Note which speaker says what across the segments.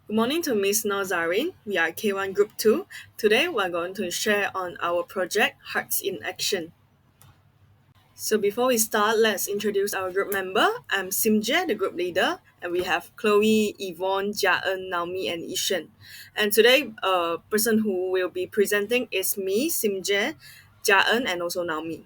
Speaker 1: Good morning to Miss Nazarin. We are K1 Group 2. Today we are going to share on our project Hearts in Action. So before we start, let's introduce our group member. I'm Simje, the group leader, and we have Chloe, Yvonne, Jaen, Naomi, and Ishan. And today, person who will be presenting is me, Simje, Jaen, and also Naomi.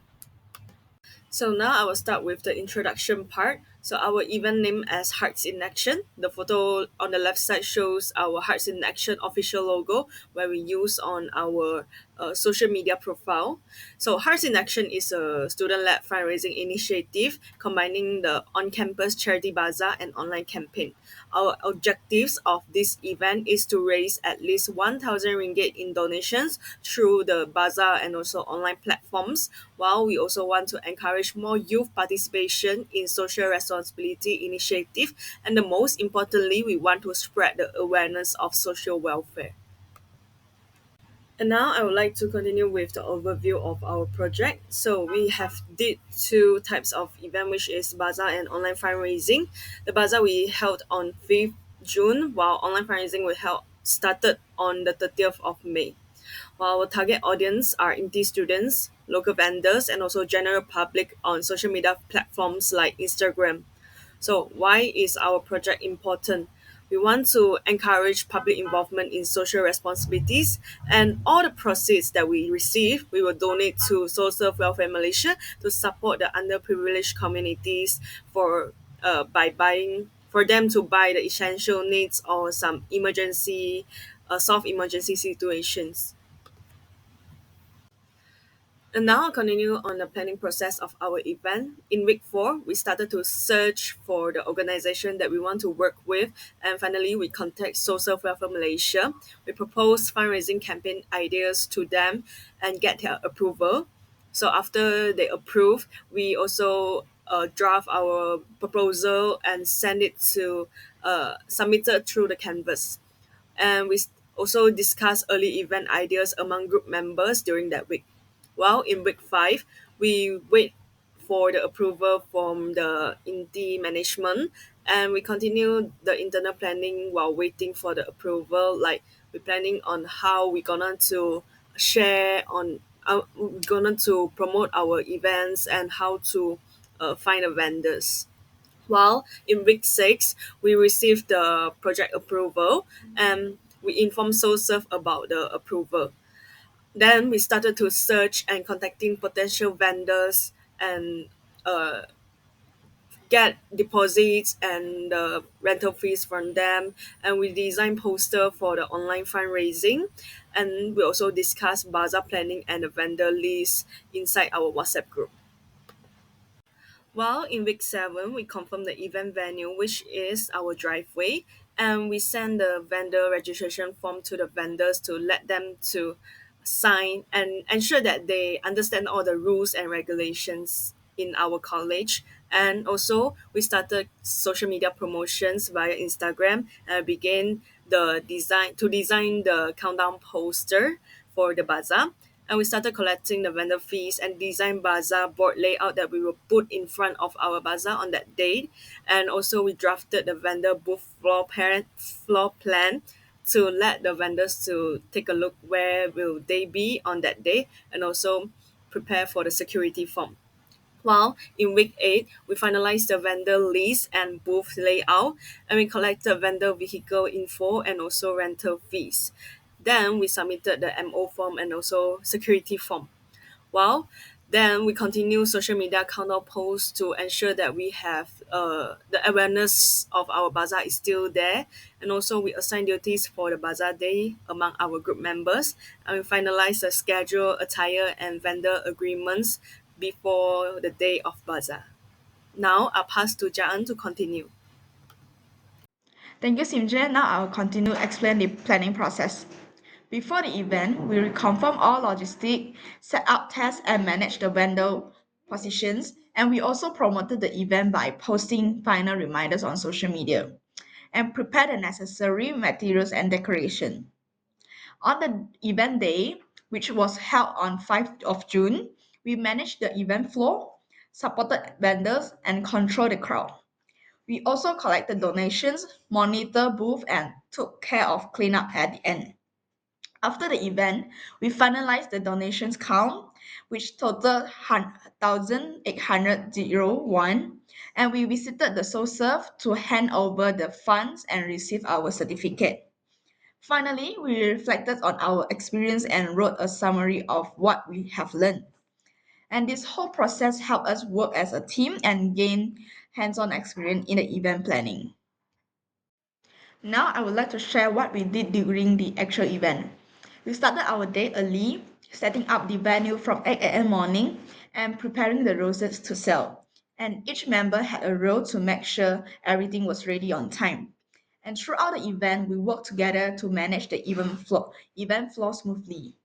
Speaker 1: So now I will start with the introduction part. So our event name as Hearts in Action. The photo on the left side shows our Hearts in Action official logo where we use on our social media profile. So Hearts in Action is a student-led fundraising initiative combining the on-campus charity bazaar and online campaign. Our objectives of this event is to raise at least 1,000 ringgit in donations through the bazaar and also online platforms, while we also want to encourage more youth participation in social responsibility initiative, and the most importantly, we want to spread the awareness of social welfare. And now I would like to continue with the overview of our project. So we have did two types of event, which is bazaar and online fundraising. The bazaar we held on 5th June, while online fundraising we held started on the 30th of May. While our target audience are indie students, local vendors, and also general public on social media platforms like Instagram. So, why is our project important? We want to encourage public involvement in social responsibilities, and all the proceeds that we receive, we will donate to Social Welfare Malaysia to support the underprivileged communities by buying for them to buy the essential needs or some emergency, soft emergency situations. And now I'll continue on the planning process of our event. In week 4, we started to search for the organization that we want to work with. And finally, we contact Social Welfare Malaysia. We propose fundraising campaign ideas to them and get their approval. So after they approve, we also draft our proposal and send it to submitted through the canvas. And we also discuss early event ideas among group members during that week. While in week 5, we wait for the approval from the Inti management, and we continue the internal planning while waiting for the approval. Like we're planning on how we're gonna to share on, we're gonna to promote our events and how to find the vendors. While in week 6, we received the project approval and we informed SOSURF about the approval. Then we started to search and contacting potential vendors and uh, get deposits and rental fees from them. And we design poster for the online fundraising. And we also discuss bazaar planning and the vendor list inside our WhatsApp group. While in week 7, we confirm the event venue, which is our driveway, and we send the vendor registration form to the vendors to let them to sign and ensure that they understand all the rules and regulations in our college. And also, we started social media promotions via Instagram and began design the countdown poster for the bazaar, and we started collecting the vendor fees and design bazaar board layout that we will put in front of our bazaar on that date. And also we drafted the vendor booth floor plan to let the vendors to take a look where will they be on that day, and also prepare for the security form. While in week 8, we finalized the vendor list and booth layout, and we collected vendor vehicle info and also rental fees. Then we submitted the MO form and also security form. Well, then we continue social media countdown posts to ensure that we have the awareness of our bazaar is still there, and also we assign duties for the bazaar day among our group members, and we finalize the schedule, attire, and vendor agreements before the day of bazaar. Now I'll pass to Jaan to continue.
Speaker 2: Thank you, Simje. Now I'll continue to explain the planning process. Before the event, we reconfirm all logistics, set up tests, and manage the vendor positions. And we also promoted the event by posting final reminders on social media and prepare the necessary materials and decoration. On the event day, which was held on 5th of June, we managed the event floor, supported vendors, and controlled the crowd. We also collected donations, monitor booth, and took care of cleanup at the end. After the event, we finalized the donations count, which totaled 1,801, and we visited the SOSERV to hand over the funds and receive our certificate. Finally, we reflected on our experience and wrote a summary of what we have learned. And this whole process helped us work as a team and gain hands on experience in the event planning. Now, I would like to share what we did during the actual event. We started our day early, setting up the venue from 8 a.m. morning and preparing the roses to sell. And each member had a role to make sure everything was ready on time. And throughout the event, we worked together to manage the event flow smoothly.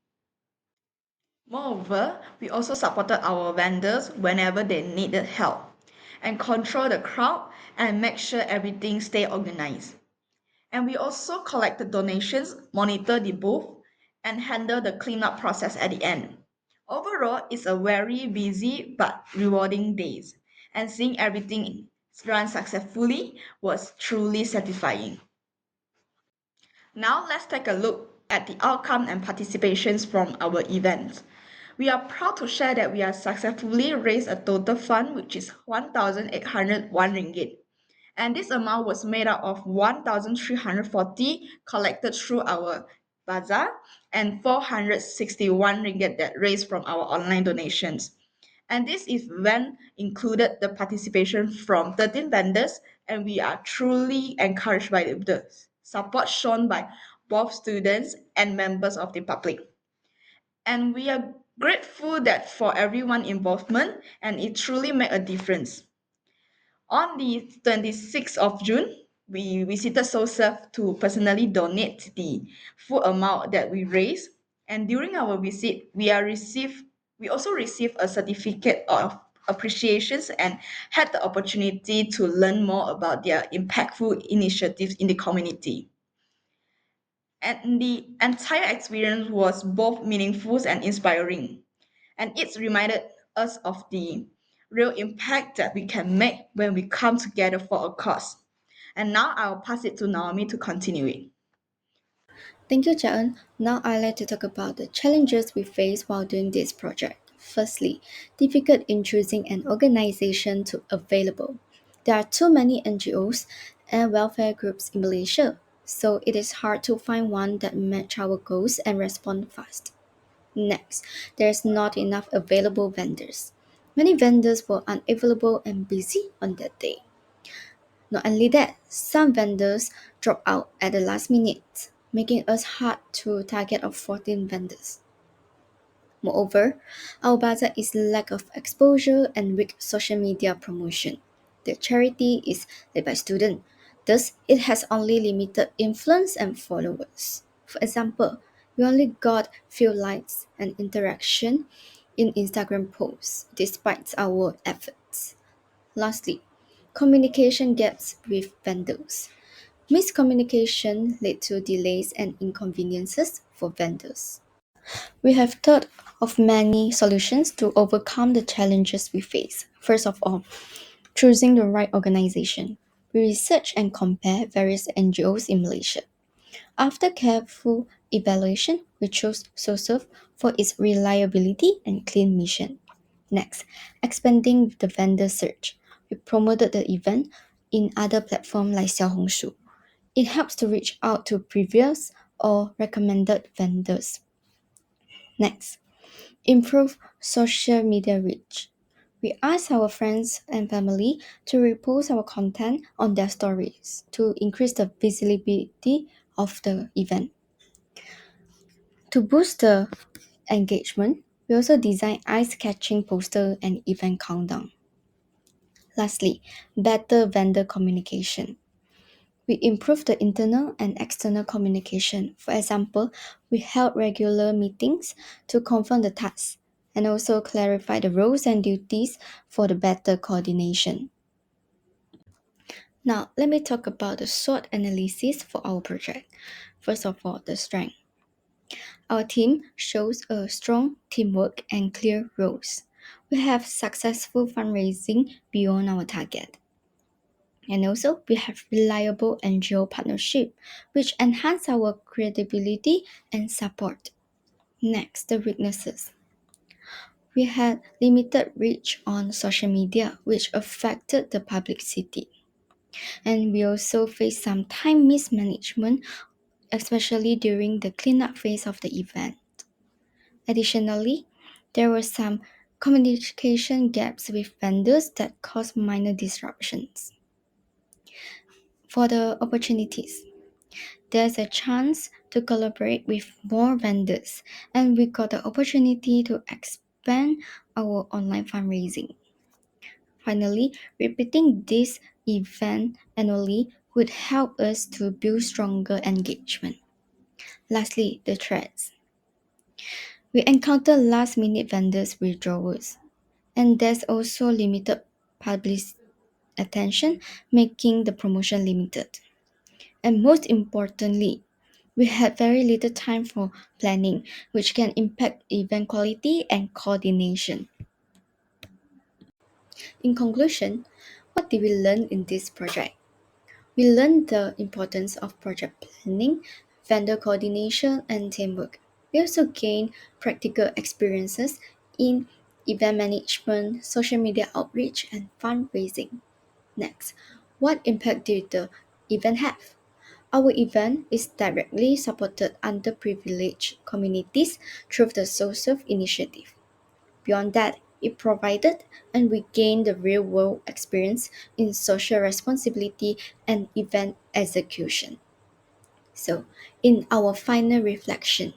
Speaker 2: Moreover, we also supported our vendors whenever they needed help and control the crowd and make sure everything stay organized. And we also collected donations, monitor the booth, and handle the cleanup process at the end. Overall, it's a very busy but rewarding days, and seeing everything run successfully was truly satisfying. Now let's take a look at the outcome and participations from our events. We are proud to share that we have successfully raised a total fund which is 1,801 ringgit. And this amount was made up of 1,340 collected through our bazaar and 461 ringgit that raised from our online donations. And this event included the participation from 13 vendors, and we are truly encouraged by the support shown by both students and members of the public. And we are grateful that for everyone involvement, and it truly made a difference. On the 26th of June, we visited SOSERV to personally donate the full amount that we raised. And during our visit, we also received a certificate of appreciations and had the opportunity to learn more about their impactful initiatives in the community. And the entire experience was both meaningful and inspiring. And it's reminded us of the real impact that we can make when we come together for a cause. And now I'll pass it to Naomi to continue it.
Speaker 3: Thank you, Jaen. Now I'd like to talk about the challenges we face while doing this project. Firstly, difficult in choosing an organization to available. There are too many NGOs and welfare groups in Malaysia, so it is hard to find one that match our goals and respond fast. Next, there's not enough available vendors. Many vendors were unavailable and busy on that day. Not only that, some vendors drop out at the last minute, making us hard to target of 14 vendors. Moreover, our bazaar is lack of exposure and weak social media promotion. The charity is led by students, thus it has only limited influence and followers. For example, we only got few likes and interaction in Instagram posts despite our efforts. Lastly, communication gaps with vendors. Miscommunication led to delays and inconveniences for vendors. We have thought of many solutions to overcome the challenges we face. First of all, choosing the right organization. We research and compare various NGOs in Malaysia. After careful evaluation, we chose SOSUF for its reliability and clean mission. Next, expanding the vendor search. We promoted the event in other platforms like Xiaohongshu. It helps to reach out to previous or recommended vendors. Next, improve social media reach. We ask our friends and family to repost our content on their stories to increase the visibility of the event. To boost the engagement, we also design eye-catching poster and event countdown. Lastly, better vendor communication. We improve the internal and external communication. For example, we held regular meetings to confirm the tasks and also clarify the roles and duties for the better coordination. Now, let me talk about the SWOT analysis for our project. First of all, the strength. Our team shows a strong teamwork and clear roles. We have successful fundraising beyond our target. And also, we have reliable NGO partnership, which enhance our credibility and support. Next, the weaknesses. We had limited reach on social media, which affected the publicity. And we also faced some time mismanagement, especially during the cleanup phase of the event. Additionally, there were some communication gaps with vendors that caused minor disruptions. For the opportunities, there's a chance to collaborate with more vendors, and we got the opportunity to expand our online fundraising. Finally, repeating this event annually would help us to build stronger engagement. Lastly, the threats. We encounter last minute vendors withdrawals, and there's also limited public attention, making the promotion limited. And most importantly, we had very little time for planning, which can impact event quality and coordination. In conclusion, what did we learn in this project? We learned the importance of project planning, vendor coordination, and teamwork. We also gained practical experiences in event management, social media outreach, and fundraising. Next, what impact did the event have? Our event is directly supported underprivileged communities through the social initiative. Beyond that, it provided and we gained the real world experience in social responsibility and event execution. So, in our final reflection,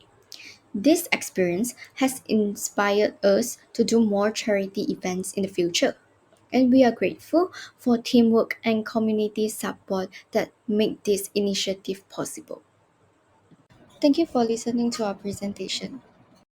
Speaker 3: this experience has inspired us to do more charity events in the future. And we are grateful for teamwork and community support that make this initiative possible. Thank you for listening to our presentation.